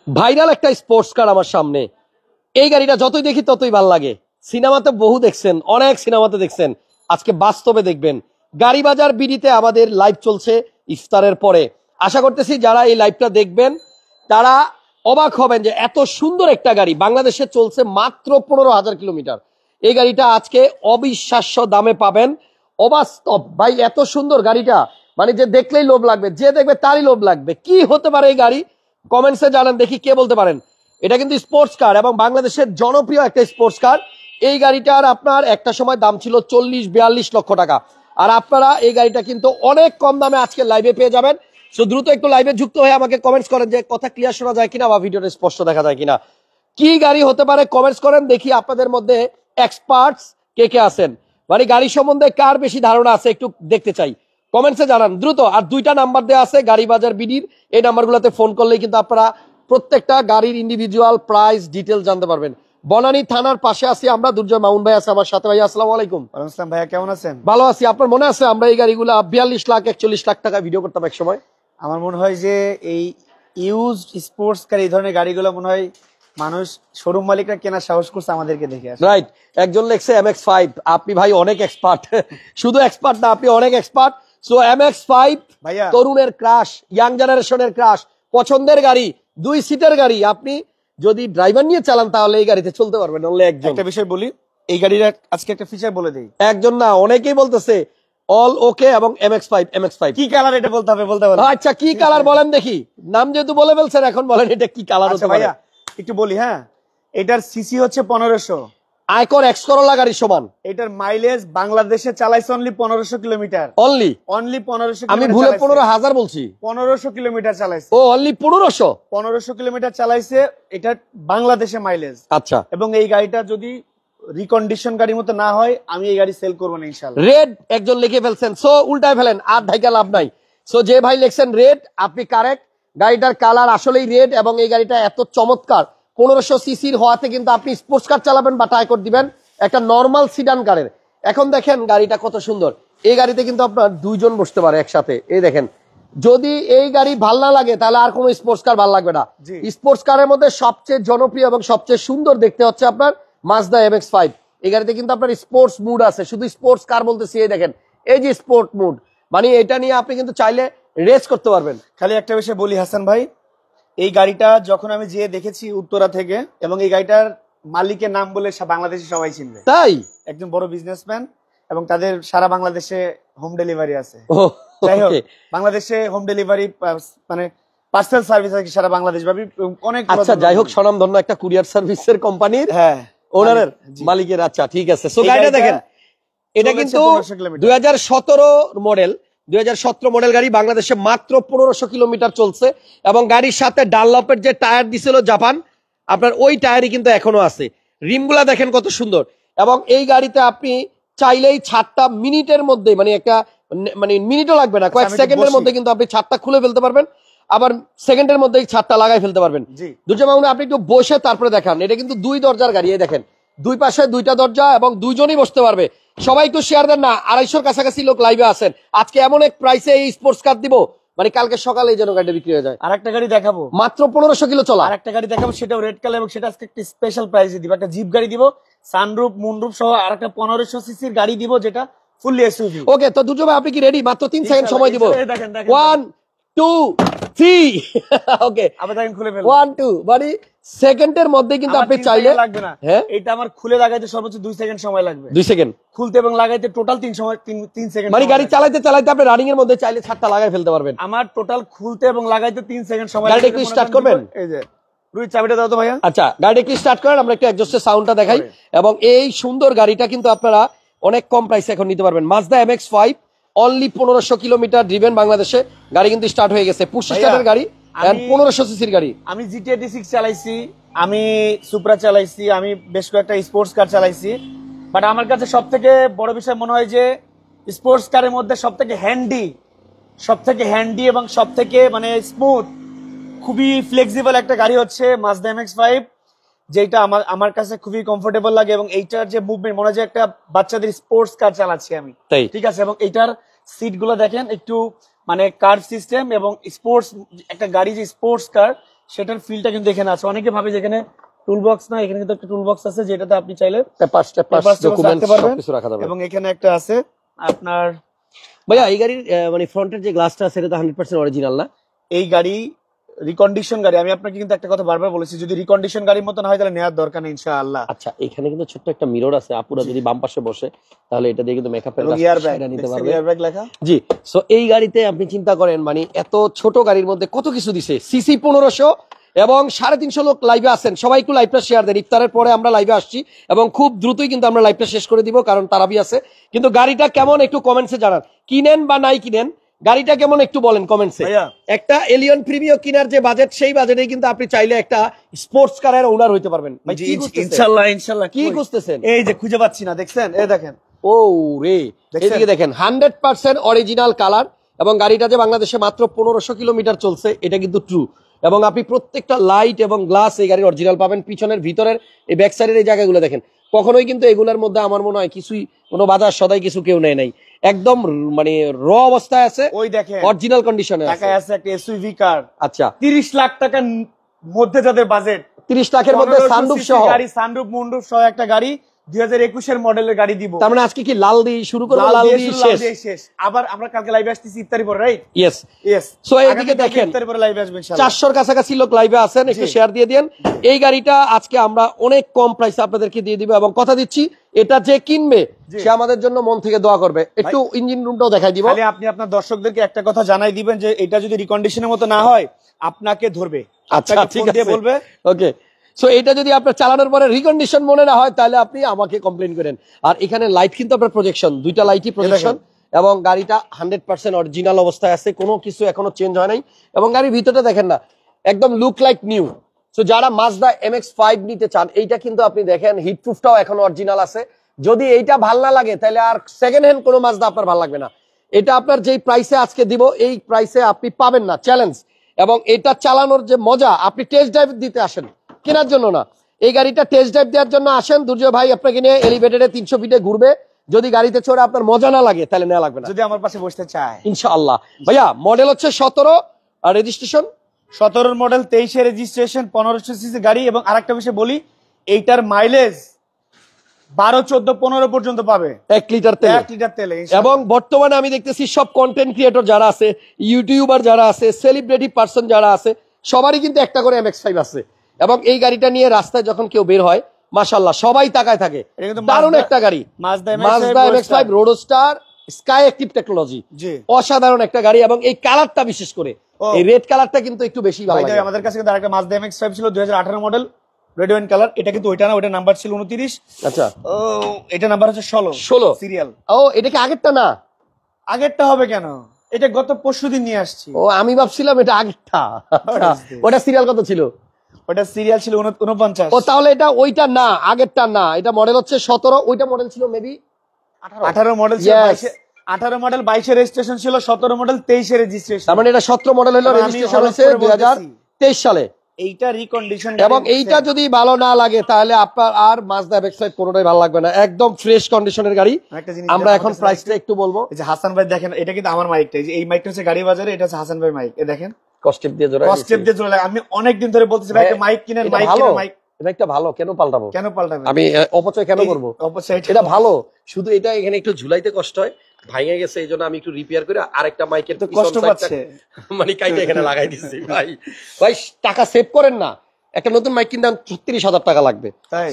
Viral একটা sports car আমার সামনে। এই গাড়িটা যতই দেখি ততই ভালো লাগে। সিনেমাতে বহু দেখছেন, অনেক সিনেমাতে দেখছেন, আজকে বাস্তবে দেখবেন। গাড়ি বাজার বিডিতে আমাদের লাইভ চলছে ইফতারের পরে। আশা করতেছি যারা এই লাইভটা দেখবেন তারা অবাক হবেন যে এত সুন্দর একটা গাড়ি বাংলাদেশে চলছে মাত্র 15,000 কিলোমিটার। এই গাড়িটা আজকে অবিশ্বাস্য দামে পাবেন। অবাস্তব ভাই, এত সুন্দর গাড়িটা, মানে যে দেখলেই লোভ লাগবে, যে দেখবে তারই লোভ লাগবে। কি হতে পারে এই গাড়ি? কমেন্টসে জানান দেখি কে বলতে পারেন। এটা কিন্তু স্পোর্টস কার এবং বাংলাদেশের জনপ্রিয় একটা স্পোর্টস কার। এই গাড়িটার আপনার একটা সময় দাম ছিল 40-42 লক্ষ টাকা, আর আপনারা এই গাড়িটা কিন্তু অনেক কম দামে আজকে লাইভে পেয়ে যাবেন। সো দ্রুত একটু লাইভে যুক্ত হয়ে আমাকে কমেন্টস করেন যে কথা ক্লিয়ার শোনা যায় কিনা বা ভিডিওটা স্পষ্ট দেখা যায় কিনা। কি গাড়ি হতে পারে কমেন্টস করেন দেখি। আপনাদের মধ্যে এক্সপার্টস কে কে আছেন, মানে গাড়ি সম্বন্ধে কার বেশি ধারণা আছে একটু দেখতে চাই। কমেন্টসে জানান দ্রুত। আর দুইটা নাম্বার দেওয়া আছে গাড়ি বাজার বিডির, এই নাম্বারগুলোতে ফোন করলেই কিন্তু আপনারা প্রত্যেকটা গাড়ির ইন্ডিভিজুয়াল প্রাইস ডিটেল জানতে পারবেন। বনানী থানার পাশে আছি আমরা, দুর্জয় মাউন ভাই আছে আমার সাথে। ভাই আসসালামু আলাইকুম। ওয়ালাইকুম আসসালাম ভাইয়া, কেমন আছেন? ভালো আছি। আপনার মনে আছে আমরা এই গাড়িগুলো 42 লাখ 41 লাখ টাকা ভিডিও করতাম এক সময়? আমার মনে হয় যে এই ইউজ স্পোর্টস কার এই ধরনের গাড়িগুলো মনে হয় মানুষ শোরুম মালিকরা কেনার সাহস করছে আমাদেরকে দেখে। রাইট, একজন লেখছে MX-5। আপনি ভাই অনেক এক্সপার্ট, শুধু এক্সপার্ট না, আপনি অনেক এক্সপার্ট। সো MX-5 ভাইয়া তরুণের ক্রাশ, ইয়াং জেনারেশনের ক্রাশ, পছন্দের গাড়ি, 2 সিটের গাড়ি। আপনি যদি ড্রাইভার নিয়ে চালান তাহলে এই গাড়িতে চলতে পারবেন অনলি একজন। একটা বিষয় বলি, এই গাড়ির আজকে একটা ফিচার বলে দেই। একজন না, অনেকেই বলতেছে অল ওকে এবং MX-5 কি কালার এটা বলতে হবে, বলতে হবে। আচ্ছা কি কালার বলেন দেখি, নাম যেহেতু বলে ফেলছেন এখন বলেন এটা কি কালার হতে পারে। ভাইয়া একটু বলি, হ্যাঁ, এটার সিসি হচ্ছে 1500, আয়কর এক্স করোলা গাড়ির সমান। এটার মাইলেজ বাংলাদেশে চালাইছে অনলি 1500 কিলোমিটার। অনলি 1500, আমি ভুলে 15,000 বলছি। 1500 কিলোমিটার চালাইছে। ও অনলি 1500 কিলোমিটার চালাইছে, এটা বাংলাদেশে মাইলেজ। আচ্ছা, এবং এই গাড়িটা যদি রিকন্ডিশন গাড়ির মতো না হয় আমি এই গাড়ি সেল করবো না ইনশাআল্লাহ। রেড একজন লিখে ফেলছেন, সো উল্টায় ফেলেন, আর ঢাকা লাভ নাই। সো যে ভাই লিখছেন রেড, আপনি কারেক্ট। গাড়িটার কালার আসলেই রেড এবং এই গাড়িটা এত চমৎকার। 1500 সিসির হওয়াতে কিন্তু আপনি স্পোর্টস কার চালাবেন বা টাইকর দিবেন একটা নর্মাল সিডান কারের। এখন দেখেন গাড়িটা কত সুন্দর। এই গাড়িতে কিন্তু আপনার 2 জন বসতে পারে একসাথে। এই দেখেন, যদি এই গাড়ি ভাল না লাগে তাহলে আর কোনো স্পোর্টস কার ভাল লাগবে না। স্পোর্টস কারের মধ্যে সবচেয়ে জনপ্রিয় এবং সবচেয়ে সুন্দর দেখতে হচ্ছে আপনার মাজদা MX-5। এই গাড়িতে কিন্তু আপনার স্পোর্টস মুড আছে, শুধু স্পোর্টস কার বলতেছি, এই দেখেন এই যে স্পোর্ট মুড, মানে এটা নিয়ে আপনি কিন্তু চাইলে রেস করতে পারবেন। খালি একটা বিষয় বলি হাসান ভাই, এই গাড়িটা যখন আমি যেয়ে দেখেছি উত্তরা থেকে, এবং এই গাড়িটার মালিকের নাম বলে বাংলাদেশে সবাই চিনবে। তাই একজন বড় বিজনেসম্যান এবং তাদের সারা বাংলাদেশে হোম ডেলিভারি আছে। যাই হোক, বাংলাদেশে হোম ডেলিভারি মানে পার্সেল সার্ভিস আছে সারা বাংলাদেশ ব্যাপী অনেক। আচ্ছা যাই হোক, স্বনামধন্য একটা কুরিয়ার সার্ভিসের কোম্পানির হ্যাঁ ওনারের মালিকের। আচ্ছা ঠিক আছে। সো গাড়িটা দেখেন, এটা কিন্তু 2017 মডেল, 2017 মডেল গাড়ি, বাংলাদেশে মাত্র 1500 কিলোমিটার চলছে। এবং গাড়ির সাথে ডানলপের যে টায়ার দিছিল জাপান, আপনার ওই টায়ারই কিন্তু এখনো আছে। রিমগুলা দেখেন কত সুন্দর। এবং এই গাড়িতে আপনি চাইলেই ছাদটা মিনিটের মধ্যে, মানে একটা মানে মিনিটও লাগবে না, কয়েক সেকেন্ডের মধ্যে কিন্তু আপনি ছাদটা খুলে ফেলতে পারবেন, আবার সেকেন্ডের মধ্যেই ছাদটা লাগাই ফেলতে পারবেন। দুর্জয় মামুন আপনি একটু বসে তারপরে দেখান। এটা কিন্তু 2 দরজার গাড়ি। এই দেখেন, 2 পাশে 2টা দরজা এবং 2 জনই বসতে পারবে। সবাই একটু শেয়ার দেন না, 250-র কাছাকাছি লোক লাইভে আছেন। আজকে এমন এক প্রাইসে এই স্পোর্টস কার দিব, মানে কালকে সকালে যেন গাড়িটা বিক্রি হয়ে যায়। আরেকটা গাড়ি দেখাবো, মাত্র 1500 কিলো চলা আরেকটা গাড়ি দেখাবো, সেটাও রেড কালার, এবং সেটা আজকে একটা স্পেশাল প্রাইসে দিব। একটা জিপ গাড়ি দিব, সানরুফ মুনরুফ সহ আরেকটা 1500 সিসির গাড়ি দিব, যেটা ফুললি এসইউভি। ওকে, তো দুর্জয় ভাই আপনি কি রেডি? মাত্র 3 সেকেন্ড সময় দিব। 1 2 3 ওকে, আবার দেখেন খুলে ফেলবো। 1 2 মানে সেকেন্ডের মধ্যে কিন্তু আপনি চাইলে লাগবে না। হ্যাঁ, এটা আমার খুলে লাগাইতে সর্বোচ্চ 2 সেকেন্ড সময় লাগবে। 2 সেকেন্ড খুলতে এবং লাগাইতে টোটাল 3 সেকেন্ড। মানে গাড়ি চালাইতে চালাইতে আপনি রানিং এর মধ্যে চাইলে ছাদটা লাগাই ফেলতে পারবেন। আমার টোটাল খুলতে এবং লাগাইতে 3 সেকেন্ড সময়। গাড়িটা একটু স্টার্ট করবেন? এই যে রুই চাবিটা দাও তো ভাইয়া। আচ্ছা গাড়িটা একটু স্টার্ট করেন, আমরা একটু এক্সজস্টের সাউন্ডটা দেখাই। এবং এই সুন্দর গাড়িটা কিন্তু আপনারা অনেক কম প্রাইসে এখন নিতে পারবেন। Mazda MX-5 only 1500 kilometre driven বাংলাদেশে। গাড়ি কিন্তু স্টার্ট হয়ে গেছে, পুশ স্টার্টের গাড়ি, 1500 সিসির গাড়ি। আমি জিটিআর D6 চালাইছি, আমি সুপ্রা চালাইছি, আমি বেশ কয়েকটা স্পোর্টস কার চালাইছি। বাট আমার কাছে সব থেকে বড় বিষয় মনে হয় যে স্পোর্টস কারের মধ্যে সব থেকে হ্যান্ডি এবং সব থেকে মানে স্মুথ, খুবই ফ্লেক্সিবল একটা গাড়ি হচ্ছে মাজদা MX-5, যেটা আমার কাছে খুবই কমফোর্টেবল লাগে। এবং এইটার যে মুভমেন্ট মনে হয় যে একটা বাচ্চাদের স্পোর্টস কার চালাচ্ছি আমি, ঠিক আছে। এবং এইটার সিট গুলো দেখেন একটু মানে কার্ভ সিস্টেম, এবং স্পোর্টস একটা গাড়ি যে স্পোর্টস কার সেটার ফিলটা কিন্তু এখানে আছে। অনেকে ভাবে যে এখানে টুল বক্স না, এখানে কিন্তু একটা টুল বক্স আছে যেটাতে আপনি চাইলে পেপারস ডকুমেন্টস রাখতে পারবেন। সবকিছু রাখা যাবে। এবং এখানে একটা আছে আপনার ভাইয়া এই গাড়ির মানে ফ্রন্টের যে গ্লাসটা আছে এটা তো 100% অরিজিনাল না? এই গাড়ি রিকন্ডিশন গাড়ি। আমি আপনাকে কিন্তু একটা কথা বারবার বলেছি, যদি রিকন্ডিশন গাড়ির মতো না হয় তাহলে নেওয়ার দরকার নেই ইনশাআল্লাহ। আচ্ছা, এখানে কিন্তু ছোট্ট একটা মিরর আছে, আপুরা যদি বাম পাশে বসে তাহলে এটা দিয়ে কিন্তু মেকআপের এবং কাজ এয়ারব্যাগ নিতে পারবে। এয়ারব্যাগ লেখা। জি, সো এই গাড়িতে আপনি চিন্তা করেন মানে এত ছোট গাড়ির মধ্যে কত কিছু দিছে। সিসি 1500 এবং 350 লোক লাইভে আছেন, সবাই একটু লাইভটা শেয়ার দেন। ইফতারের পরে আমরা লাইভে আসছি এবং খুব দ্রুতই কিন্তু আমরা লাইভটা শেষ করে দিব, কারণ তারাবি আছে। কিন্তু গাড়িটা কেমন একটু কমেন্টসে জানান, কিনেন বা নাই কিনেন গাড়িটা কেমন একটু বলেন কমেন্টসে। একটা এলিয়ন প্রিমিও কেনার যে বাজেট, সেই বাজেটেই কিন্তু আপনি চাইলে একটা স্পোর্টস কারের ওনার হইতে পারবেন। ইনশাআল্লাহ ইনশাআল্লাহ। কি খুঁজতেছেন? এই যে খুঁজে পাচ্ছি না, দেখছেন? এই দেখেন, ও রে, এদিকে দেখেন 100% অরিজিনাল কালার। এবং গাড়িটা যে বাংলাদেশে মাত্র 1500 কিলোমিটার চলছে এটা কিন্তু ট্রু। এবং আপনি প্রত্যেকটা লাইট এবং গ্লাস এই গাড়ির অরিজিনাল পাবেন। পিছনের ভিতরের এই ব্যাক সাইডের এই জায়গাগুলো দেখেন, কখনোই কিন্তু এগুলোর মধ্যে আমার মনে হয় কিছুই কোনো বাজার সদাই কিছু কেউ নেয় নাই, একদম মানে র অবস্থায় আছে। ওই দেখেন অরিজিনাল কন্ডিশনে আছে। ঢাকায় আছে একটা এসইউভি কার। আচ্ছা, 30 লাখ টাকার মধ্যে যাদের বাজেট, 30 লাখের মধ্যে সানরুফ সহ গাড়ি, সানরুফ মুন্ডুফ সহ একটা গাড়ি 2021 এর মডেলের গাড়ি দিব। তার মানে আজকে কি লাল দিয়ে শুরু করব? লাল দিয়ে শেষ। আবার আমরা কালকে লাইভে আসতেছি ইফতারি পরে, রাইট? Yes yes. সো এইদিকে দেখেন ইফতারি পরে লাইভে আসবেন ইনশাআল্লাহ। 400 এর কাছাকাছি লোক লাইভে আছেন, একটু শেয়ার দিয়ে দেন। এই গাড়িটা আজকে আমরা অনেক কম প্রাইসে আপনাদেরকে দিয়ে দিব এবং কথা দিচ্ছি এটা যে কিনবে সে আমাদের জন্য মন থেকে দোয়া করবে। একটু ইঞ্জিন রুমটাও দেখাই দিব। খালি আপনি আপনার দর্শকদেরকে একটা কথা জানাই দিবেন যে এটা যদি রিকন্ডিশনের মতো না হয় আপনাকে ধরবে। আচ্ছা, ঠিক আছে, বলবে ওকে। সো এটা যদি আপনার চালানোর পরে রিকন্ডিশন মনে না হয় তাহলে আপনি আমাকে কমপ্লেইন করেন। আর এখানে লাইট কিন্তু আপনার প্রজেকশন, দুইটা লাইটই প্রজেকশন। এবং গাড়িটা 100% অরিজিনাল অবস্থায় আছে, কোনো কিছু এখনো চেঞ্জ হয় নাই। এবং গাড়ির ভিতরটা দেখেন না, একদম লুক লাইক নিউ। সো যারা মাজদা MX-5 নিতে চান, এইটা কিন্তু আপনি দেখেন হিটপ্রুফটাও এখন অরিজিনাল আছে। যদি এইটা ভাল না লাগে তাহলে আর সেকেন্ড হ্যান্ড কোনো মাজদা আপনার ভালো লাগবে না। এটা আপনার যেই প্রাইসে আজকে দিব এই প্রাইসে আপনি পাবেন না, চ্যালেঞ্জ। এবং এটা চালানোর যে মজা, আপনি টেস্ট ড্রাইভ দিতে আসেন, কেনার জন্য না। এই গাড়িটা টেস্ট ড্রাইভ দেওয়ার জন্য আসেন। দুর্জয় ভাই আপনাকে নিয়ে এলিভেটেডে 300 ফিটে ঘুরবে। যদি গাড়িতে চড়ে আপনার মজা না লাগে তাহলে নেওয়া লাগবে না, যদি আমার পাশে বসতে চায় ইনশাআল্লাহ। ভাইয়া মডেল হচ্ছে 17 আর রেজিস্ট্রেশন 17 মডেল, 23 রেজিস্ট্রেশন, 1500 সিসি গাড়ি। এবং আরেকটা বিষয় বলি, এইটার মাইলেজ 12, 14, 15 পর্যন্ত পাবে 1 লিটার তেল। 1 লিটার তেলে। এবং বর্তমানে আমি দেখতেছি সব কন্টেন্ট ক্রিয়েটর যারা আছে, ইউটিউবার যারা আছে, সেলিব্রিটি পার্সন যারা আছে, সবারই কিন্তু একটা করে MX-5 আছে। এবং এই গাড়িটা নিয়ে রাস্তায় যখন কেউ বের হয় মাশাআল্লাহ সবাই তাকায় থাকে। দারুণ একটা গাড়ি, Mazda MX-5 roadster sky active technology, অসাধারণ একটা গাড়ি। এবং এই কালারটা বিশেষ করে এই রেড কালারটা কিন্তু একটু বেশি ভালো লাগে। আমাদের কাছে কিন্তু আরেকটা মাজদা MX-5 ছিল 2018 মডেল, রেড ওয়াইন কালার। এটা কিন্তু ওইটা না, ওইটা নাম্বার ছিল 29। আচ্ছা, ও এটা নাম্বার হচ্ছে 16 সিরিয়াল। ও এটা কি আগেরটা না? আগেরটা হবে কেন, এটা গত পরশুদিন নিয়ে আসছি। ও আমি ভাবছিলাম এটা আগেরটা। ওটা সিরিয়াল কত ছিল? ওটা সিরিয়াল ছিল 49। ও তাহলে এটা ওইটা না, আগেরটা না, এটা মডেল হচ্ছে 17। ওইটা মডেল ছিল মেবি 18 মডেল ছিল। 18 মডেল 22 এর রেজিস্ট্রেশন ছিল, 17 মডেল 23 এর রেজিস্ট্রেশন। তার মানে এটা 17 মডেল হলো, রেজিস্ট্রেশন হয়েছে 2023 সালে। এইটা রিকন্ডিশন। এবং এইটা যদি ভালো না লাগে তাহলে আপনার আর মাজদা MX-5 কোনোটাই ভালো লাগবে না, একদম ফ্রেশ কন্ডিশনের গাড়ি। আমরা এখন প্রাইসটা একটু বলবো। এই যে হাসান ভাই দেখেন, এটা কিন্তু আমার মাইকটা, এই মাইকটা হচ্ছে গাড়ি বাজারে, এটা হচ্ছে হাসান ভাই মাইক। এই দেখেন কস্টেপ দিয়ে জোড়া, কস্টেপ দিয়ে জোড়া। আমি অনেকদিন ধরে বলতেছি ভাই একটা মাইক কিনেন, মাইক কিনেন, মাইক। এটা একটা ভালো, কেন পাল্টাবো? কেন পাল্টাবে? আমি অপচয় কেন করবো? অপচয় এটা ভালো, শুধু এটা এখানে একটু ঝুলাইতে কষ্ট হয়, ভাঙে গেছে, এই জন্য আমি একটু রিপেয়ার করে আরেকটা মাইকের তো কষ্ট পাচ্ছে মানে কাইটা এখানে লাগাই দিচ্ছি। ভাই ভাই টাকা সেভ করেন না, একটা নতুন মাইক কিনতে 36,000 টাকা লাগবে।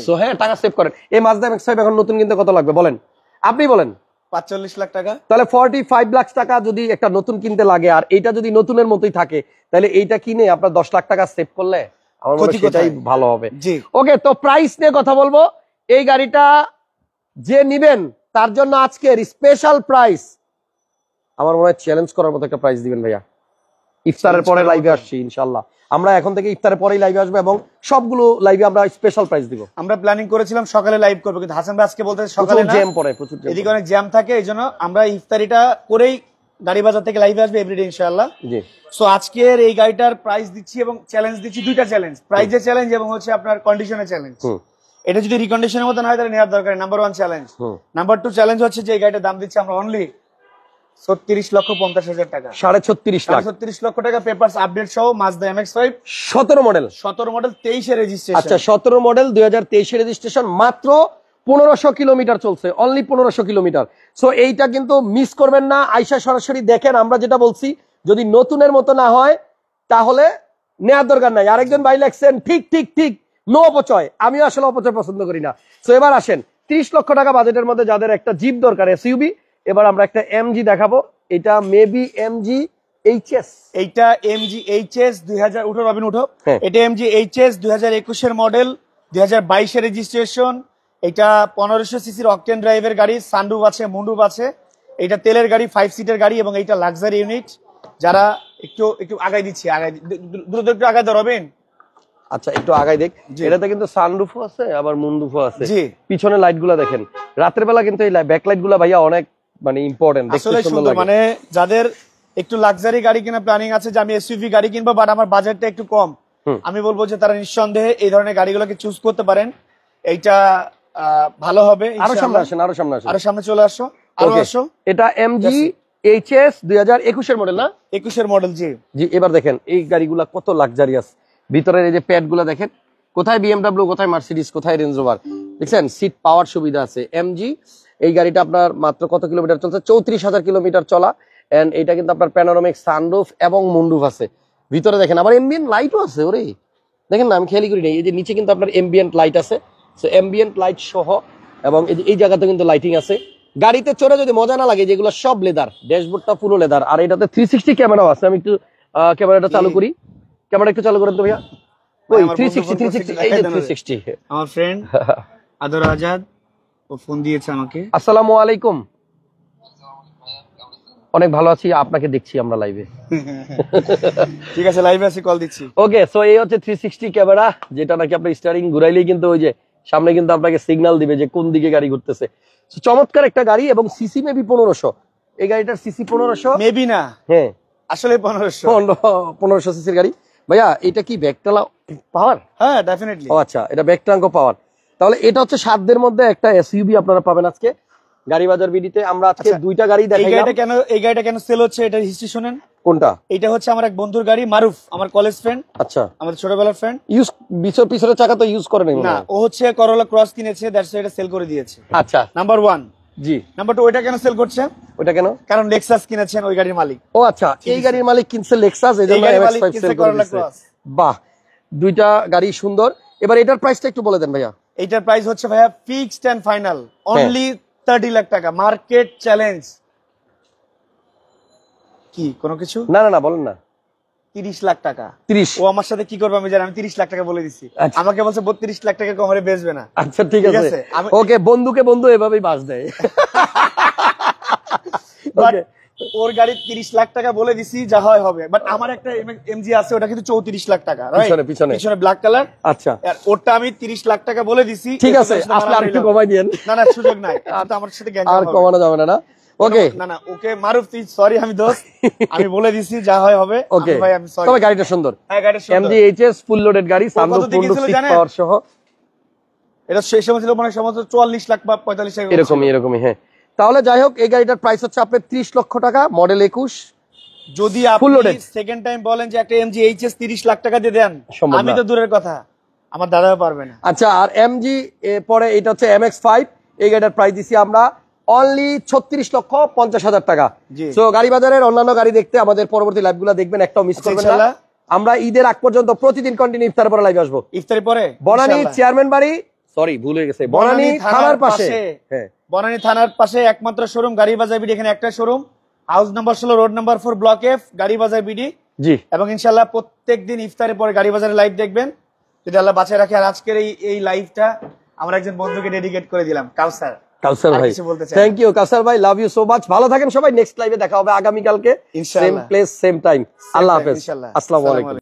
সো হ্যাঁ, টাকা সেভ করেন। এই মাজদা MX-5 এখন নতুন কিনতে কত লাগবে বলেন? আপনি বলেন। 45 লাখ টাকা। তাহলে 45 লাখ টাকা যদি একটা নতুন কিনতে লাগে, আর এইটা যদি নতুনের মতোই থাকে, তাহলে এইটা কিনে আপনার 10 লাখ টাকা সেভ করলে আমার মনে হয় সেটাই ভালো হবে। ওকে, তো প্রাইস নিয়ে কথা বলবো। এই গাড়িটা যে নিবেন তার জন্য আজকের স্পেশাল প্রাইস, আমার মনে হয় চ্যালেঞ্জ করার মতো একটা প্রাইস দিবেন ভাইয়া। ইফতারের পরে লাইভে আসছি ইনশাআল্লাহ, আমরা এখন থেকে ইফতারের পরেই লাইভে আসবো এবং সবগুলো লাইভে আমরা স্পেশাল প্রাইস দিব। আমরা প্ল্যানিং করেছিলাম সকালে লাইভ করবো, কিন্তু হাসান ভাই আজকে বলতে সকালে না, জ্যাম পড়ে, প্রচুর এদিকে অনেক জ্যাম থাকে, এইজন্য আমরা ইফতারিটা করেই গাড়ি বাজার থেকে লাইভে আসবে এভরিডে ইনশাআল্লাহ। জি। সো আজকের এই গাড়িটার প্রাইস দিচ্ছি এবং চ্যালেঞ্জ দিচ্ছি, দুইটা চ্যালেঞ্জ, প্রাইজের চ্যালেঞ্জ এবং হচ্ছে আপনার কন্ডিশনের চ্যালেঞ্জ। এটা যদি রিকন্ডিশনের মতো না হয় তাহলে নেওয়ার দরকার, নাম্বার 1 চ্যালেঞ্জ। নাম্বার 2 চ্যালেঞ্জ হচ্ছে যে এই গাড়িটার দাম দিচ্ছি আমরা অনলি 36,50,000 টাকা, 36.5 লাখ, 36 লক্ষ টাকা পেপারস আপডেট সহ Mazda MX-5 17 model. 17 model 23 registration. আচ্ছা 17 মডেল 2023 রেজিস্ট্রেশন, মাত্র 1500 কিলোমিটার চলছে, অনলি 1500 কিলোমিটার। সো এইটা কিন্তু মিস করবেন না, আইসা সরাসরি দেখেন। আমরা যেটা বলছি, যদি নতুনের মতো না হয় তাহলে নেওয়ার দরকার নাই। আরেকজন ভাই লেখছেন ঠিক ঠিক ঠিক, নো অপচয়। আমিও আসলে অপচয় পছন্দ করি না। সো এবার আসেন 30 লক্ষ টাকা বাজেটের মধ্যে যাদের একটা জিপ দরকার এসইউবি, এবার আমরা একটা এমজি দেখাবো। এটা মেবি এমজি এইচএস, এইটা এমজি এইচএস 2000 উঠো রবিন উঠো, হ্যাঁ। এটা এমজি এইচএস 2021 এর মডেল, 2022 এর রেজিস্ট্রেশন। এটা 1500 সিসির অকটেন ড্রাইভের গাড়ি, সানরুফ আছে, মুন্ডুফ আছে। এটা তেলের গাড়ি, 5 সিটের গাড়ি এবং এটা লাক্সারি ইউনিট। যারা একটু একটু আগাই দিচ্ছি, আগাই দ্রুত একটু আগাই দাও রবিন। আচ্ছা একটু আগাই দেখ, জি। এটাতে কিন্তু সানরুফও আছে আবার মুনরুফও আছে। জি। পিছনে লাইট গুলা দেখেন, রাতের বেলা কিন্তু এই ব্যাক লাইট গুলা ভাইয়া অনেক মানে ইম্পর্টেন্ট, দেখতে আসলে সুন্দর সুন্দর, লাগে। মানে যাদের একটু লাক্সারি গাড়ি কেনা প্ল্যানিং আছে যে আমি এসইউভি গাড়ি কিনবো বাট আমার বাজেটটা একটু কম, আমি বলবো যে তারা নিঃসন্দেহে এই ধরনের গাড়িগুলোকে চুজ করতে পারেন। এইটা ভালো হবে। আরো সামনে ইনশাআল্লাহ। আসেন, আরো সামনে আসেন। আরো সামনে চলে আসো, আরো Okay, আসো। এটা এমজি এইচএস 2021 এর মডেল না? 21 এর মডেল। জি জি। এবার দেখেন এই গাড়িগুলা কত লাক্সারিয়াস, ভিতরের এই যে প্যাড গুলা দেখেন, কোথায় বিএমডব্লিউ, কোথায় মার্সিডিজ, কোথায় রেঞ্জ রোভার, দেখছেন সিট পাওয়ার সুবিধা আছে। এমজি এই গাড়িটা আপনার মাত্র কত কিলোমিটার চলছে? 34,000 কিলোমিটার চলা। এন্ড এটা কিন্তু আপনার প্যানোরামিক সানরুফ এবং মুন্ডুফ আছে। ভিতরে দেখেন আবার এমবিএন্ট লাইটও আছে। ওরে দেখেন না, আমি খেয়ালই করি নাই, এই যে নিচে কিন্তু আপনার এমবিএন্ট লাইট আছে। সো এমবিএন্ট লাইট সহ, এবং এই জায়গাতে কিন্তু লাইটিং আছে। গাড়িতে চড়ে যদি মজা না লাগে, যেগুলো সব লেদার, ড্যাশবোর্ডটা পুরো লেদার। আর এটাতে 360 ক্যামেরাও আছে। আমি একটু ক্যামেরাটা চালু করি, ক্যামেরা একটু চালু করেন তো ভাইয়া। ওই আমার বন্ধু 360 এই যে 360। আমার ফ্রেন্ড আদর আজাদ ও ফোন দিয়েছে আমাকে। আসসালামু আলাইকুম। অনেক ভালো আছি, আপনাকে দেখছি আমরা লাইভে। ঠিক আছে, লাইভে আছি, কল দিচ্ছি। ওকে, সো এই হচ্ছে 360 ক্যামেরা, যেটা নাকি আপনি স্টিয়ারিং ঘুরাইলেই কিন্তু ওই যে সামনে কিন্তু আপনাকে সিগন্যাল দিবে যে কোন দিকে গাড়ি ঘুরতেছে। So, চমৎকার একটা গাড়ি, এবং সিসি মেবি 1500। এই গাড়িটার সিসি 1500 মেবি না, হ্যাঁ আসলে 1500। 1500 সিসির গাড়ি। ভাইয়া এটা কি ব্যাকটালা পাওয়ার? হ্যাঁ ডেফিনেটলি। ও আচ্ছা, এটা ব্যাকট্রাঙ্কো পাওয়ার। তাহলে এটা হচ্ছে 7 দের মধ্যে একটা এসইউভি আপনারা পাবেন আজকে গাড়ি বাজার বিডিতে। আমরা আজকে দুইটা গাড়ি এই দেখাইলাম। গাড়িটা কেন সেল হচ্ছে এটা হিস্ট্রি শুনেন। কোনটা? এটা হচ্ছে আমার এক বন্ধুর গাড়ি, মারুফ, আমার কলেজ ফ্রেন্ড, আচ্ছা, আমাদের ছোটবেলার ফ্রেন্ড। ইউজ পিছনের চাকা তো ইউজ করে নাই মনে না, হয়। ও হচ্ছে করোলা ক্রস কিনেছে, দ্যাটস এটা সেল করে দিয়েছে। আচ্ছা, নাম্বার 1। জি। নাম্বার 2, ওইটা কেন সেল করছে? ওটা কেন? কারণ লেক্সাস কিনেছেন ওই গাড়ির মালিক। ও আচ্ছা, এই গাড়ির মালিক কিনছে লেক্সাস, এই এজন্য গাড়ির মালিক MX-5 কিনছে সেল করে করোলা দিয়েছে। ক্রস। বাহ, দুইটা গাড়ি সুন্দর। এবার এটার প্রাইসটা একটু বলে দেন ভাইয়া। এইটার প্রাইস হচ্ছে ভাইয়া fixed and final only 30 lakh টাকা, মার্কেট চ্যালেঞ্জ। কি কোনো কিছু? না না না, বলেন না। 30 লাখ টাকা। 30? ও আমার সাথে কি করবে আমি জানি, আমি 30 লাখ টাকা বলে দিচ্ছি। আচ্ছা। আমাকে বলছে 32 লাখ টাকা কমরে বেচবে না। আচ্ছা ঠিক ঠিক আছে, আছে, ওকে। বন্ধুকে বন্ধু এভাবেই বাস দেয়। বাট ওর গাড়ি 30 লাখ টাকা বলে দিছি, যা হয় হবে। বাট আমার একটা এমজি আছে, ওটা কিন্তু 34 লাখ টাকা, right? পিছনে পিছনে ব্ল্যাক কালার। আচ্ছা আর ওটা আমি 30 লাখ টাকা বলে দিছি। ঠিক আছে, আসলে আর একটু কমাই দিয়েন। না না, সুযোগ নাই, আর তো আমার সাথে গ্যাঞ্জাম আর হবে। কমানো যাবে না, না? ওকে, না না, ওকে মারুফ, তুই সরি, আমি দোস্ত, আমি বলে দিছি, যা হয় হবে। ওকে ভাই আমি সরি। তবে গাড়িটা সুন্দর, হ্যাঁ গাড়িটা সুন্দর। এমজি এইচএস ফুল লোডেড গাড়ি, সানরুফ কত দিয়ে মুন্ডুফ কিনছিল 6 জানেন? পাওয়ার সহ। এটা সেই সময় ছিল মানে সম্ভবত 44 লাখ বা 45 লাখ এরকমই এরকমই, হ্যাঁ। তাহলে যাই হোক, এই গাড়িটার প্রাইস হচ্ছে আপনার 30 লক্ষ টাকা, মডেল 21। যদি Full আপনি loaded। সেকেন্ড টাইম বলেন যে একটা এমজি এইচএস 30 লাখ টাকা দিয়ে দেন, সম্ভব আমি না। তো দূরের কথা, আমার দাদাও পারবে না। আচ্ছা, আর এমজি পরে এটা হচ্ছে MX-5। এই গাড়িটার প্রাইস দিছি আমরা অনলি 36,50,000 টাকা। জি। সো গাড়ি বাজারের অন্যান্য গাড়ি দেখতে আমাদের পরবর্তী লাইভগুলো দেখবেন, একটাও মিস করবেন না। ইনশাআল্লাহ। আমরা ঈদের আগ পর্যন্ত প্রতিদিন কন্টিনিউ ইফতার পরে লাইভ আসবো। ইফতারি পরে বনানী ইনশাআল্লাহ। চেয়ারম্যান বাড়ি, সরি ভুল হয়ে গেছে, বনানী থানার পাশে। হ্যাঁ, বনানী থানার পাশে একমাত্র শোরুম গাড়ি বাজার বিডি। এখানে একটা showroom, house number 16, road number 4, block F, গাড়ি বাজার বিডি। জি। এবং ইনশাআল্লাহ প্রত্যেকদিন ইফতারের পরে গাড়ি বাজারে লাইভ দেখবেন, যদি আল্লাহ বাঁচিয়ে রাখে। আর আজকের এই লাইভটা আমার একজন বন্ধুকে ডেডিকেট করে দিলাম, কাউসার। কাউসার আর ভাই, কিছু বলতে চাই না। থ্যাংক ইউ কাউসার ভাই, লাভ ইউ সো মাচ। ভালো থাকেন সবাই, নেক্সট লাইভে দেখা হবে আগামীকালকে, সেম ইনশাআল্লাহ। Place same time. আল্লাহ হাফেজ, ইনশাআল্লাহ। আসসালামু আলাইকুম।